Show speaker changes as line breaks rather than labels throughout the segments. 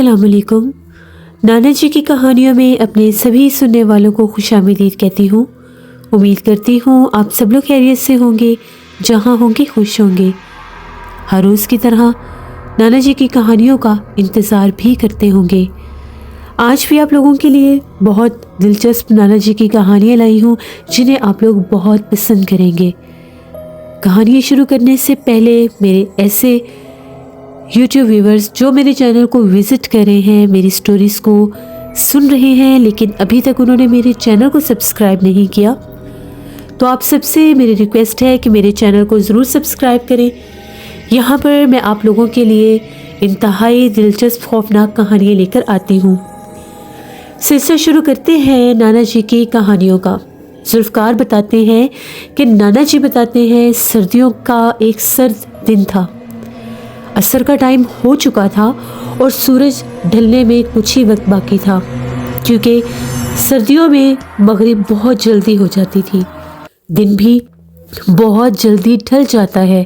अस्सलाम वालेकुम। नाना जी की कहानियों में अपने सभी सुनने वालों को खुशामदीद कहती हूँ। उम्मीद करती हूँ आप सब लोग खैरियत से होंगे, जहाँ होंगे खुश होंगे। हर रोज़ की तरह नाना जी की कहानियों का इंतज़ार भी करते होंगे। आज भी आप लोगों के लिए बहुत दिलचस्प नाना जी की कहानियाँ लाई हूँ, जिन्हें आप लोग बहुत पसंद करेंगे। कहानियाँ शुरू करने से पहले मेरे ऐसे YouTube व्यूवर्स जो मेरे चैनल को विज़िट कर रहे हैं, मेरी स्टोरीज़ को सुन रहे हैं, लेकिन अभी तक उन्होंने मेरे चैनल को सब्सक्राइब नहीं किया, तो आप सबसे मेरी रिक्वेस्ट है कि मेरे चैनल को ज़रूर सब्सक्राइब करें। यहाँ पर मैं आप लोगों के लिए इंतहाई दिलचस्प खौफनाक कहानियाँ लेकर आती हूँ। सिलसिला शुरू करते हैं नाना जी की कहानियों का। जुल्फ़कार बताते हैं कि नाना जी बताते हैं सर्दियों का एक सर्द दिन था। असर का टाइम हो चुका था और सूरज ढलने में कुछ ही वक्त बाकी था, क्योंकि सर्दियों में मगरिब बहुत जल्दी हो जाती थी, दिन भी बहुत जल्दी ढल जाता है।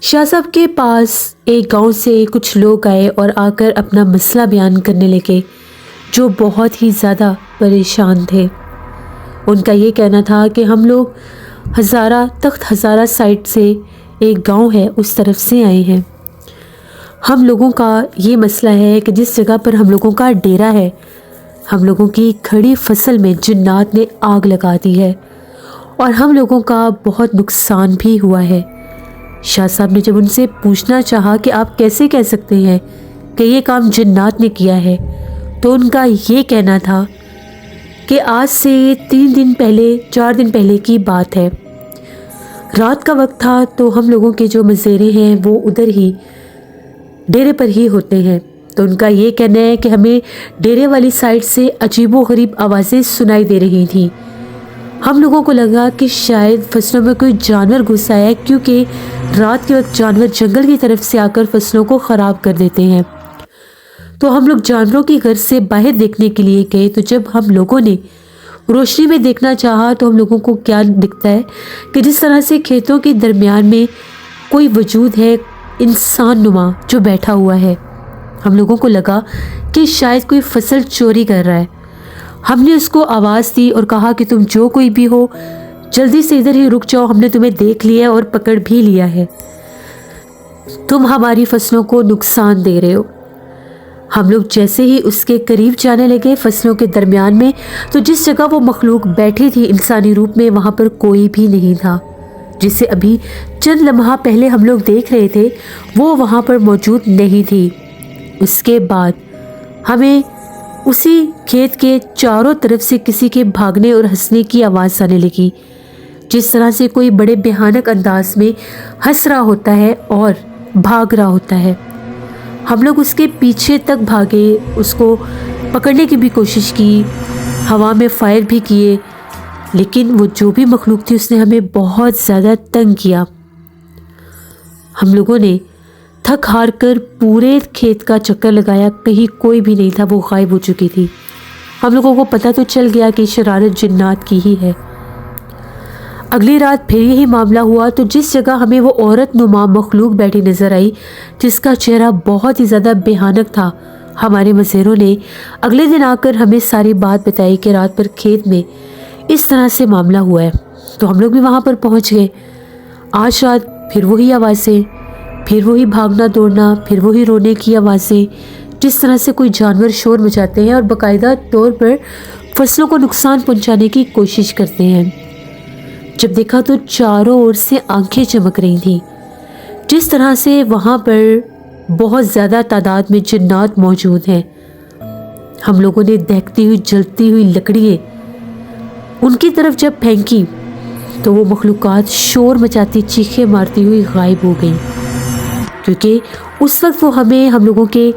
शाह साहब के पास एक गांव से कुछ लोग आए और आकर अपना मसला बयान करने लगे, जो बहुत ही ज़्यादा परेशान थे। उनका ये कहना था कि हम लोग तख्त हज़ारा साइड से एक गांव है, उस तरफ से आए हैं। हम लोगों का ये मसला है कि जिस जगह पर हम लोगों का डेरा है, हम लोगों की खड़ी फसल में जिन्नात ने आग लगा दी है और हम लोगों का बहुत नुकसान भी हुआ है। शाह साहब ने जब उनसे पूछना चाहा कि आप कैसे कह सकते हैं कि ये काम जिन्नात ने किया है, तो उनका ये कहना था कि आज से 4 दिन पहले की बात है। रात का वक्त था, तो हम लोगों के जो मज़ेरे हैं वो उधर ही डेरे पर ही होते हैं। तो उनका ये कहना है कि हमें डेरे वाली साइड से अजीबो गरीब आवाज़ें सुनाई दे रही थी। हम लोगों को लगा कि शायद फसलों में कोई जानवर घुस आया है, क्योंकि रात के वक्त जानवर जंगल की तरफ से आकर फसलों को ख़राब कर देते हैं। तो हम लोग जानवरों के घर से बाहर देखने के लिए गए। तो जब हम लोगों ने रोशनी में देखना चाहा, तो हम लोगों को क्या दिखता है कि जिस तरह से खेतों के दरमियान में कोई वजूद है, इंसान नुमा, जो बैठा हुआ है। हम लोगों को लगा कि शायद कोई फसल चोरी कर रहा है। हमने उसको आवाज़ दी और कहा कि तुम जो कोई भी हो, जल्दी से इधर ही रुक जाओ, हमने तुम्हें देख लिया है और पकड़ भी लिया है, तुम हमारी फसलों को नुकसान दे रहे हो। हम लोग जैसे ही उसके करीब जाने लगे फसलों के दरमियान में, तो जिस जगह वो मखलूक बैठी थी इंसानी रूप में, वहाँ पर कोई भी नहीं था। जिसे अभी चंद लम्हा पहले हम लोग देख रहे थे, वो वहाँ पर मौजूद नहीं थी। उसके बाद हमें उसी खेत के चारों तरफ से किसी के भागने और हंसने की आवाज़ आने लगी, जिस तरह से कोई बड़े भयानक अंदाज में हंस रहा होता है और भाग रहा होता है। हम लोग उसके पीछे तक भागे, उसको पकड़ने की भी कोशिश की, हवा में फायर भी किए, लेकिन वो जो भी मखलूक थी उसने हमें बहुत ज़्यादा तंग किया। हम लोगों ने थक हार कर पूरे खेत का चक्कर लगाया, कहीं कोई भी नहीं था, वो गायब हो चुकी थी। हम लोगों को पता तो चल गया कि शरारत जिन्नात की ही है। अगली रात फिर यही मामला हुआ। तो जिस जगह हमें वो औरत नुमा मखलूक बैठी नज़र आई, जिसका चेहरा बहुत ही ज़्यादा भयानक था, हमारे मज़ेरों ने अगले दिन आकर हमें सारी बात बताई कि रात पर खेत में इस तरह से मामला हुआ है। तो हम लोग भी वहाँ पर पहुँच गए। आज रात फिर वही आवाज़ें, फिर वही भागना दौड़ना, फिर वही रोने की आवाज़ें, जिस तरह से कोई जानवर शोर मचाते हैं और बाकायदा तौर पर फसलों को नुकसान पहुँचाने की कोशिश करते हैं। जब देखा तो चारों ओर से आंखें चमक रही थीं, जिस तरह से वहाँ पर बहुत ज़्यादा तादाद में जिन्नात मौजूद हैं। हम लोगों ने दहकती हुई जलती हुई लकड़ियाँ उनकी तरफ जब फेंकी, तो वो मखलूक़ात शोर मचाती चीखें मारती हुई गायब हो गई, क्योंकि उस वक्त वो हम लोगों के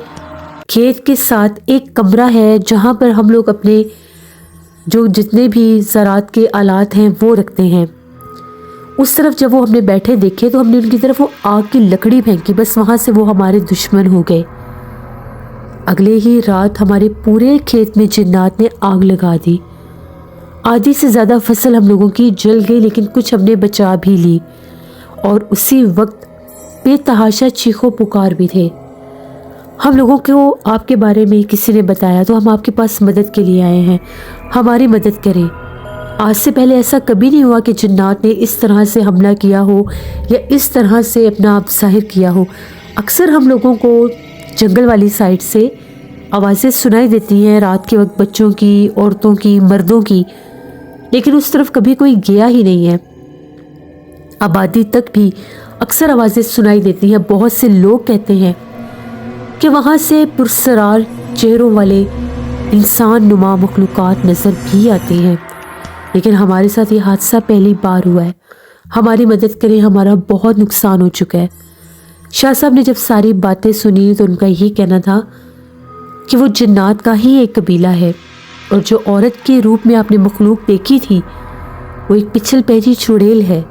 खेत के साथ एक कमरा है, जहाँ पर हम लोग अपने जो जितने भी ज़रात के आलात हैं वो रखते हैं। उस तरफ जब वो हमने बैठे देखे, तो हमने उनकी तरफ वो आग की लकड़ी फेंकी, बस वहाँ से वो हमारे दुश्मन हो गए। अगले ही रात हमारे पूरे खेत में जिन्नात ने आग लगा दी। आधी से ज़्यादा फसल हम लोगों की जल गई, लेकिन कुछ हमने बचा भी ली। और उसी वक्त बेतहाशा चीखों पुकार भी थे। हम लोगों को आपके बारे में किसी ने बताया तो हम आपके पास मदद के लिए आए हैं, हमारी मदद करें। आज से पहले ऐसा कभी नहीं हुआ कि जिन्नात ने इस तरह से हमला किया हो या इस तरह से अपना आप जाहिर किया हो। अक्सर हम लोगों को जंगल वाली साइड से आवाज़ें सुनाई देती हैं रात के वक्त, बच्चों की, औरतों की, मर्दों की, लेकिन उस तरफ कभी कोई गया ही नहीं है। आबादी तक भी अक्सर आवाज़ें सुनाई देती हैं। बहुत से लोग कहते हैं कि वहाँ से पुरसरार चेहरों वाले इंसान नुमा मखलूक़ात नज़र भी आती हैं, लेकिन हमारे साथ ये हादसा पहली बार हुआ है। हमारी मदद करें, हमारा बहुत नुकसान हो चुका है। शाह साहब ने जब सारी बातें सुनी तो उनका यही कहना था कि वो जिन्नात का ही एक कबीला है, और जो औरत के रूप में आपने मखलूक देखी थी वो एक पिछल पैरी चुड़ैल है,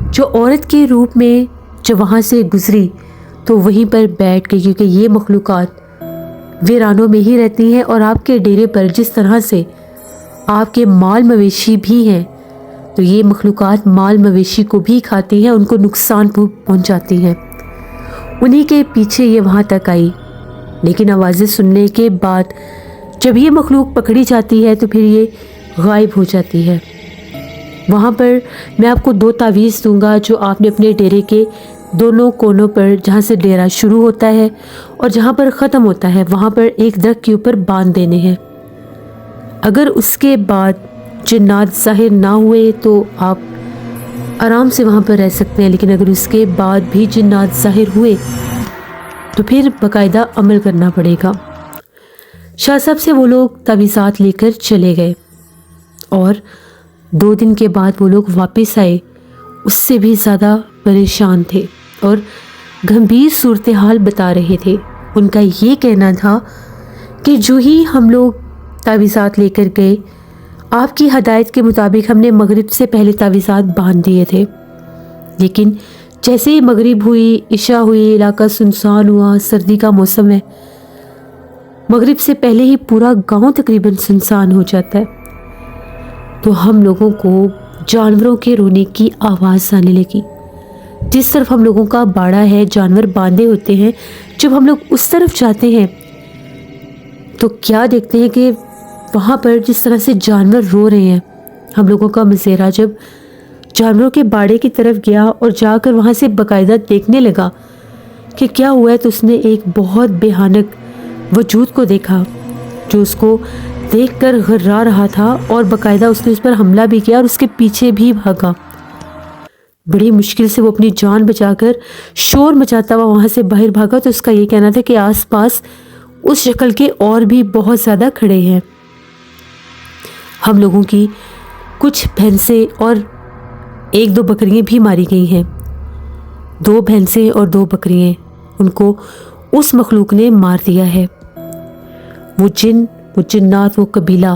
जो औरत के रूप में जब वहाँ से गुजरी तो वहीं पर बैठ गई, क्योंकि ये मखलूक़ात वीरानों में ही रहती हैं और आपके डेरे पर जिस तरह से आपके माल मवेशी भी हैं, तो ये मखलूक़ात माल मवेशी को भी खाती हैं, उनको नुकसान पहुँचाती हैं। उन्हीं के पीछे ये वहाँ तक आई, लेकिन आवाज़ें सुनने के बाद जब ये मखलूक पकड़ी जाती है तो फिर ये गायब हो जाती है। वहाँ पर मैं आपको 2 तावीज़ दूंगा जो आपने अपने डेरे के दोनों कोनों पर, जहाँ से डेरा शुरू होता है और जहाँ पर ख़त्म होता है, वहाँ पर एक दरख्त के ऊपर बांध देने हैं। अगर उसके बाद जिन्नात ज़ाहिर ना हुए तो आप आराम से वहाँ पर रह सकते हैं, लेकिन अगर उसके बाद भी जिन्नात ज़ाहिर हुए तो फिर बाकायदा अमल करना पड़ेगा। शाह साहब से वो लोग तावीज़ात लेकर चले गए और 2 दिन के बाद वो लोग वापस आए, उससे भी ज़्यादा परेशान थे और गंभीर सूरत हाल बता रहे थे। उनका ये कहना था कि जो ही हम लोग तावीज़ात लेकर गए, आपकी हदायत के मुताबिक हमने मगरिब से पहले तावीज़ात बांध दिए थे, लेकिन जैसे ही मगरिब हुई, इशा हुई, इलाका सुनसान हुआ, सर्दी का मौसम है, मगरिब से पहले ही पूरा गांव तकरीबन सुनसान हो जाता है। तो हम लोगों को जानवरों के रोने की आवाज़ आने लगी। जिस तरफ हम लोगों का बाड़ा है, जानवर बांधे होते हैं, जब हम लोग उस तरफ जाते हैं तो क्या देखते हैं कि वहाँ पर जिस तरह से जानवर रो रहे हैं। हम लोगों का मसेरा जब जानवरों के बाड़े की तरफ गया और जाकर वहाँ से बाकायदा देखने लगा कि क्या हुआ है, तो उसने एक बहुत भयानक वजूद को देखा जो उसको देखकर घर्रा रहा था और बाकायदा उसने उस पर हमला भी किया और उसके पीछे भी भागा। बड़ी मुश्किल से वो अपनी जान बचाकर शोर मचाता हुआ वहाँ से बाहर भागा। तो उसका ये कहना था कि आसपास उस शक्ल के और भी बहुत ज़्यादा खड़े हैं। हम लोगों की कुछ भैंसें और 1-2 बकरियाँ भी मारी गई हैं। 2 भैंसें और 2 बकरियाँ, उनको उस मखलूक ने मार दिया है। वो जिन, वो जिन्नात, वो कबीला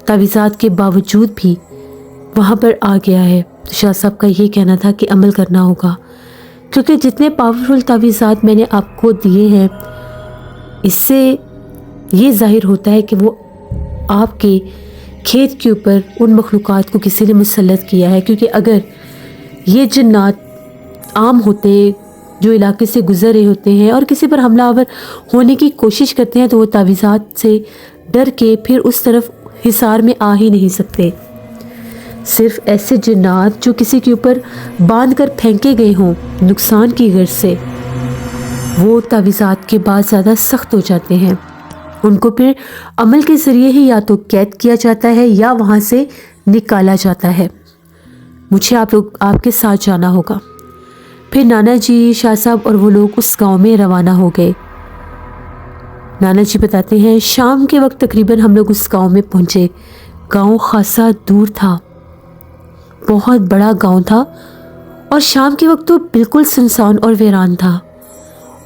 तावीज़ात के बावजूद भी वहाँ पर आ गया है। तो शाह साहब का ये कहना था कि अमल करना होगा, क्योंकि जितने पावरफुल तावीज़ात मैंने आपको दिए हैं, इससे ये ज़ाहिर होता है कि वो आपके खेत के ऊपर उन मखलूक़ात को किसी ने मुसल्लत किया है। क्योंकि अगर ये जिन्नात आम होते जो इलाके से गुजर रहे होते हैं और किसी पर हमलावर होने की कोशिश करते हैं, तो वो तावीज़ात से डर के फिर उस तरफ हिसार में आ ही नहीं सकते। सिर्फ ऐसे जिन्नात जो किसी के ऊपर बांध कर फेंके गए हों नुकसान की गर्ज से, वो तावीज़ात के बाद ज़्यादा सख्त हो जाते हैं। उनको फिर अमल के ज़रिए ही या तो कैद किया जाता है या वहाँ से निकाला जाता है। मुझे आप लोग आपके साथ जाना होगा। फिर नाना जी, शाह साहब और वो लोग उस गांव में रवाना हो गए। नाना जी बताते हैं, शाम के वक्त तकरीबन हम लोग उस गांव में पहुँचे। गांव खासा दूर था, बहुत बड़ा गांव था और शाम के वक्त तो बिल्कुल सुनसान और वीरान था।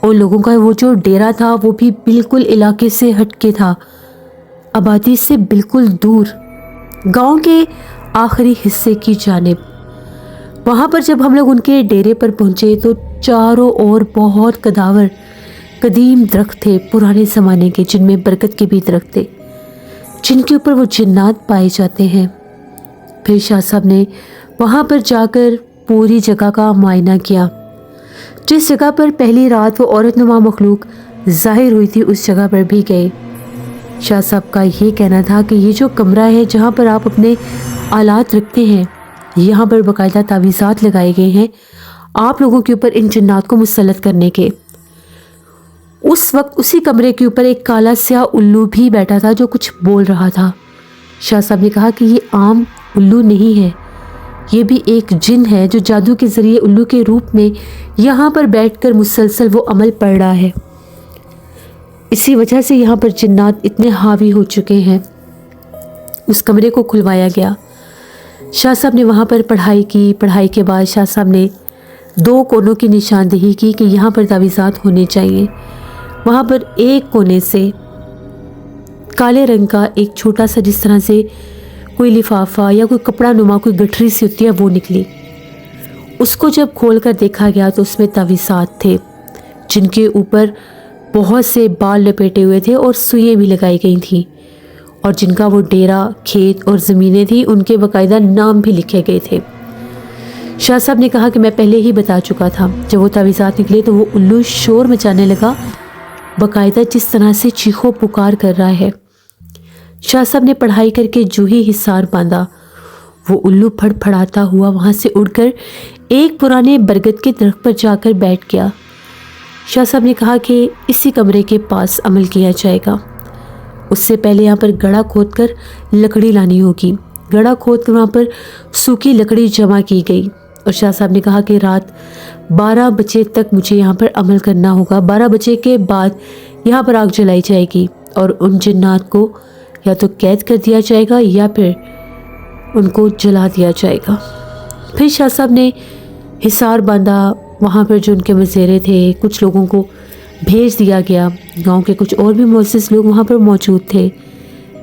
और लोगों का वो जो डेरा था वो भी बिल्कुल इलाके से हटके था, आबादी से बिल्कुल दूर, गांव के आखिरी हिस्से की जानिब। वहाँ पर जब हम लोग उनके डेरे पर पहुँचे तो चारों ओर बहुत कदावर कदीम दरख्त थे, पुराने ज़माने के, जिनमें बरकत के भी दरख्त थे, जिनके ऊपर वो जिन्नात पाए जाते हैं। फिर शाह साहब ने वहाँ पर जाकर पूरी जगह का मुआयना किया। जिस जगह पर पहली रात वो औरत नुमा मखलूक ज़ाहिर हुई थी उस जगह पर भी गए। शाह साहब का ये कहना था कि ये जो कमरा है जहाँ पर आप अपने आलात रखते हैं, यहाँ पर बाकायदा तावीज़ात लगाए गए हैं आप लोगों के ऊपर इन जिन्नात को मुसल्लत करने के। उस वक्त उसी कमरे के ऊपर एक काला स्याह उल्लू भी बैठा था जो कुछ बोल रहा था। शाह साहब ने कहा कि ये आम उल्लू नहीं है, ये भी एक जिन है जो जादू के ज़रिए उल्लू के रूप में यहाँ पर बैठकर मुसलसल वो अमल पढ़ रहा है। इसी वजह से यहाँ पर जिन्नात इतने हावी हो चुके हैं। उस कमरे को खुलवाया गया। शाह साहब ने वहाँ पर पढ़ाई की। पढ़ाई के बाद शाह साहब ने 2 कोनों की निशानदेही की कि यहाँ पर तावीज़ात होने चाहिए। वहाँ पर एक कोने से काले रंग का एक छोटा सा, जिस तरह से कोई लिफाफा या कोई कपड़ा नुमा कोई गठरी सी होती है, वो निकली। उसको जब खोल कर देखा गया तो उसमें तावीज़ात थे जिनके ऊपर बहुत से बाल लपेटे हुए थे और सुइयाँ भी लगाई गई थी, और जिनका वो डेरा, खेत और ज़मीनें थी उनके बाकायदा नाम भी लिखे गए थे। शाह साहब ने कहा कि मैं पहले ही बता चुका था। जब वो तावीज़ात निकले तो वो उल्लू शोर मचाने लगा, बाकायदा जिस तरह से चीखो पुकार कर रहा है। शाह साहब ने पढ़ाई करके जो ही हिसार बांधा, वो उल्लू फड़फड़ाता हुआ वहाँ से उड़कर एक पुराने बरगद के दरख्त पर जाकर बैठ गया। शाह साहब ने कहा कि इसी कमरे के पास अमल किया जाएगा। उससे पहले यहाँ पर गड़ा खोद कर लकड़ी लानी होगी। गड़ा खोद कर वहाँ पर सूखी लकड़ी जमा की गई और शाह साहब ने कहा कि रात 12 बजे तक मुझे यहाँ पर अमल करना होगा। 12 बजे के बाद यहाँ पर आग जलाई जाएगी और उन जिन्नात को या तो कैद कर दिया जाएगा या फिर उनको जला दिया जाएगा। फिर शाह साहब ने हिसार बांधा। वहाँ पर जो उनके मज़ेरे थे, कुछ लोगों को भेज दिया गया। गांव के कुछ और भी मुअज़्ज़िज़ लोग वहाँ पर मौजूद थे।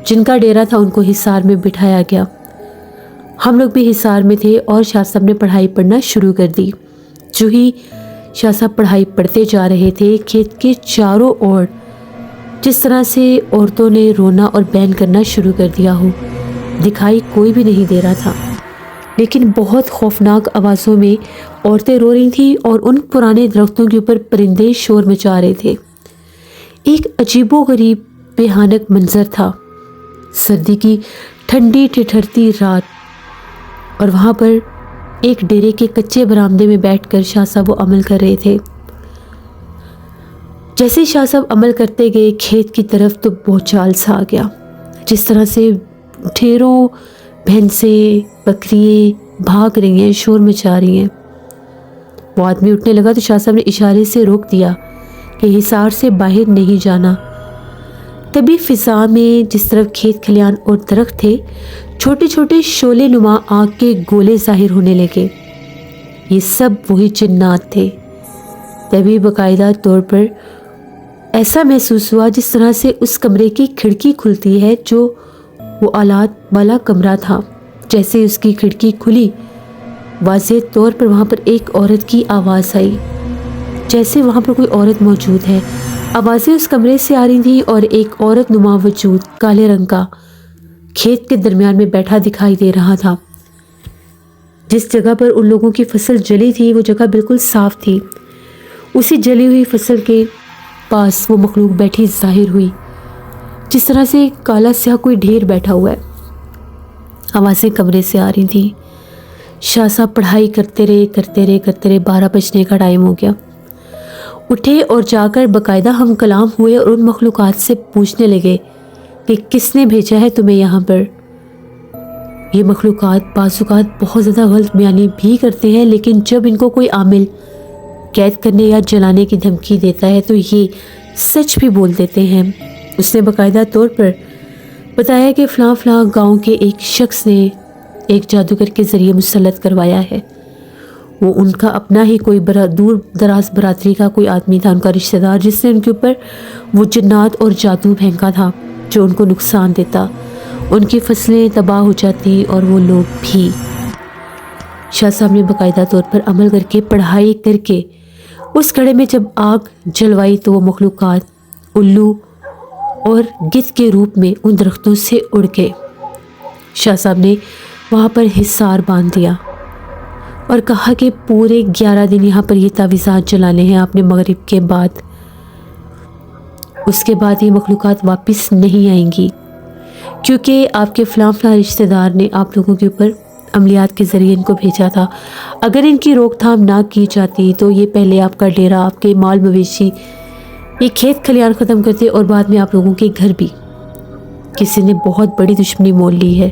जिनका डेरा था उनको हिसार में बिठाया गया। हम लोग भी हिसार में थे और शाह साहब ने पढ़ाई पढ़ना शुरू कर दी। जो ही शाह साहब पढ़ाई पढ़ते जा रहे थे, खेत के चारों ओर जिस तरह से औरतों ने रोना और बैन करना शुरू कर दिया हो, दिखाई कोई भी नहीं दे रहा था, लेकिन बहुत खौफनाक आवाज़ों में औरतें रो रही थीं और उन पुराने दरख्तों के ऊपर परिंदे शोर मचा रहे थे। एक अजीबोगरीब बेहानक मंजर था। सर्दी की ठंडी ठिठुरती रात, और वहाँ पर एक डेरे के कच्चे बरामदे में बैठकर शाह साहब वो अमल कर रहे थे। जैसे ही शाह साहब अमल करते गए खेत की तरफ, तो भूचाल सा आ गया। जिस तरह से ढेरों भैंसें, बकरियाँ भाग रही हैं, शोर मचा रही हैं। वो आदमी उठने लगा तो शाह साहब ने इशारे से रोक दिया कि हिसार से बाहर नहीं जाना। तभी फिजा में जिस तरफ खेत खलियान और दरख्त थे, छोटे छोटे शोले नुमा आग के गोले जाहिर होने लगे। ये सब वही जिन्नात थे। तभी बाकायदा तौर पर ऐसा महसूस हुआ जिस तरह से उस कमरे की खिड़की खुलती है, जो वो आलात वाला कमरा था। जैसे उसकी खिड़की खुली, वाज़ेह तौर पर वहाँ पर एक औरत की आवाज़ आई, जैसे वहाँ पर कोई औरत मौजूद है। आवाज़ें उस कमरे से आ रही थी और एक औरत नुमा वजूद काले रंग का खेत के दरमियान में बैठा दिखाई दे रहा था। जिस जगह पर उन लोगों की फसल जली थी, वो जगह बिल्कुल साफ थी। उसी जली हुई फसल के पास वो मखलूक बैठी जाहिर हुई, जिस तरह से काला स्याह कोई ढेर बैठा हुआ है। आवाज़ें कमरे से आ रही थी। शाह साहब पढ़ाई करते रहे 12 बजने का टाइम हो गया। उठे और जाकर बाकायदा हम कलाम हुए और उन मखलूक़ात से पूछने लगे कि किसने भेजा है तुम्हें यहाँ पर। ये मखलूक़ात बाज़-औक़ात बहुत ज़्यादा गलत बयानी भी करते हैं, लेकिन जब इनको कोई आमिल कैद करने या जलाने की धमकी देता है तो ये सच भी बोल देते हैं। उसने बाकायदा तौर पर बताया कि फ़लाँ गांव के एक शख्स ने एक जादूगर के ज़रिए मुसल्लत करवाया है। वो उनका अपना ही कोई दूर दराज बरादरी का कोई आदमी था, उनका रिश्तेदार, जिसने उनके ऊपर वो जिन्नात और जादू फेंका था जो उनको नुकसान देता, उनकी फसलें तबाह हो जाती और वो लोग भी। शाह साहब ने बाकायदा तौर पर अमल करके पढ़ाई करके उस कड़े में जब आग जलवाई तो वो मखलूक़ात उल्लू और गिद्ध के रूप में उन दरख्तों से उड़ गए। शाह साहब ने वहाँ पर हिसार बांध दिया और कहा कि पूरे 11 दिन यहाँ पर ये तावीज़ात जलाने हैं आपने मगरिब के बाद। اس کے بعد یہ مخلوقات واپس نہیں آئیں گی، کیونکہ آپ کے فلاں رشتہ دار نے آپ لوگوں کے اوپر عملیات کے ذریعے ان کو بھیجا تھا۔ اگر ان کی روک تھام نہ کی جاتی تو یہ پہلے آپ کا ڈیرا، آپ کے مال مویشی، یہ کھیت کھلیان ختم کرتے، اور بعد میں آپ لوگوں کے گھر بھی کسی نے بہت بڑی دشمنی مول لی ہے۔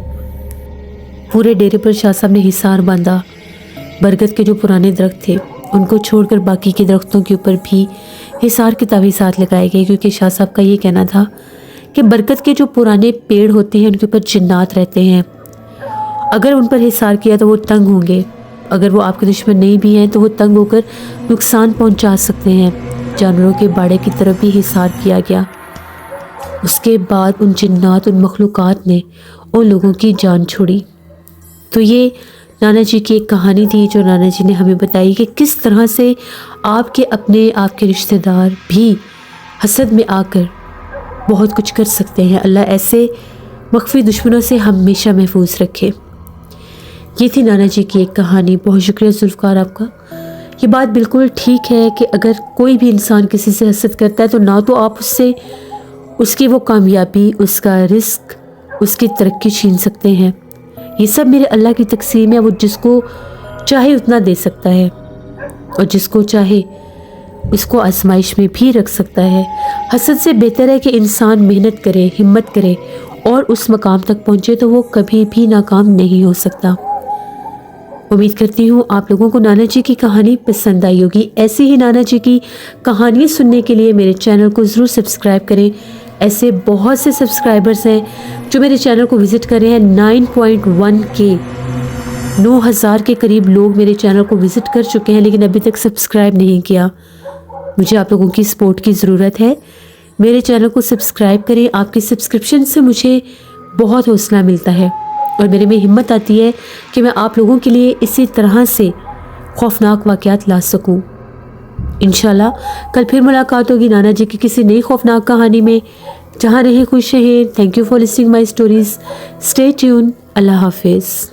پورے ڈیرے پر شاہ صاحب نے حصار باندھا۔ برگد کے جو پرانے درخت تھے ان کو چھوڑ کر باقی کے درختوں کے اوپر بھی حصار کے تعویذات لگائے گئے، کیونکہ شاہ صاحب کا یہ کہنا تھا کہ برگد کے جو پرانے پیڑ ہوتے ہیں ان کے اوپر جنات رہتے ہیں، اگر ان پر حصار کیا تو وہ تنگ ہوں گے، اگر وہ آپ کے دشمن نہیں بھی ہیں تو وہ تنگ ہو کر نقصان پہنچا سکتے ہیں۔ جانوروں کے باڑے کی طرف بھی حصار کیا گیا۔ اس کے بعد ان جنات، ان مخلوقات نے ان لوگوں کی جان چھوڑی۔ تو یہ نانا جی کی ایک کہانی تھی جو نانا جی نے ہمیں بتائی کہ کس طرح سے آپ کے اپنے، آپ کے رشتہ دار بھی حسد میں آ کر بہت کچھ کر سکتے ہیں۔ اللہ ایسے مخفی دشمنوں سے ہمیشہ محفوظ رکھے۔ یہ تھی نانا جی کی ایک کہانی۔ بہت شکریہ ذوالفقار آپ کا۔ یہ بات بالکل ٹھیک ہے کہ اگر کوئی بھی انسان کسی سے حسد کرتا ہے تو نہ تو آپ اس سے اس کی وہ کامیابی، اس کا رزق، اس کی ترقی چھین سکتے ہیں۔ یہ سب میرے اللہ کی تقسیم ہے، وہ جس کو چاہے اتنا دے سکتا ہے اور جس کو چاہے اس کو آزمائش میں بھی رکھ سکتا ہے۔ حسد سے بہتر ہے کہ انسان محنت کرے، ہمت کرے اور اس مقام تک پہنچے تو وہ کبھی بھی ناکام نہیں ہو سکتا۔ امید کرتی ہوں آپ لوگوں کو نانا جی کی کہانی پسند آئی ہوگی۔ ایسی ہی نانا جی کی کہانیاں سننے کے لیے میرے چینل کو ضرور سبسکرائب کریں۔ ایسے بہت سے سبسکرائبرز ہیں جو میرے چینل کو وزٹ کر رہے ہیں۔ 9.1 کے 9,000 کے قریب لوگ میرے چینل کو وزٹ کر چکے ہیں لیکن ابھی تک سبسکرائب نہیں کیا۔ مجھے آپ لوگوں کی سپورٹ کی ضرورت ہے۔ میرے چینل کو سبسکرائب کریں۔ آپ کی سبسکرپشن سے مجھے بہت حوصلہ ملتا ہے اور میرے میں ہمت آتی ہے کہ میں آپ لوگوں کے لیے اسی طرح سے خوفناک واقعات لا سکوں۔ انشاءاللہ کل پھر ملاقات ہوگی نانا جی کی کسی نئی خوفناک کہانی میں۔ جہاں رہیں خوش رہیں۔ Thank you for listening my stories. Stay tune. اللہ حافظ۔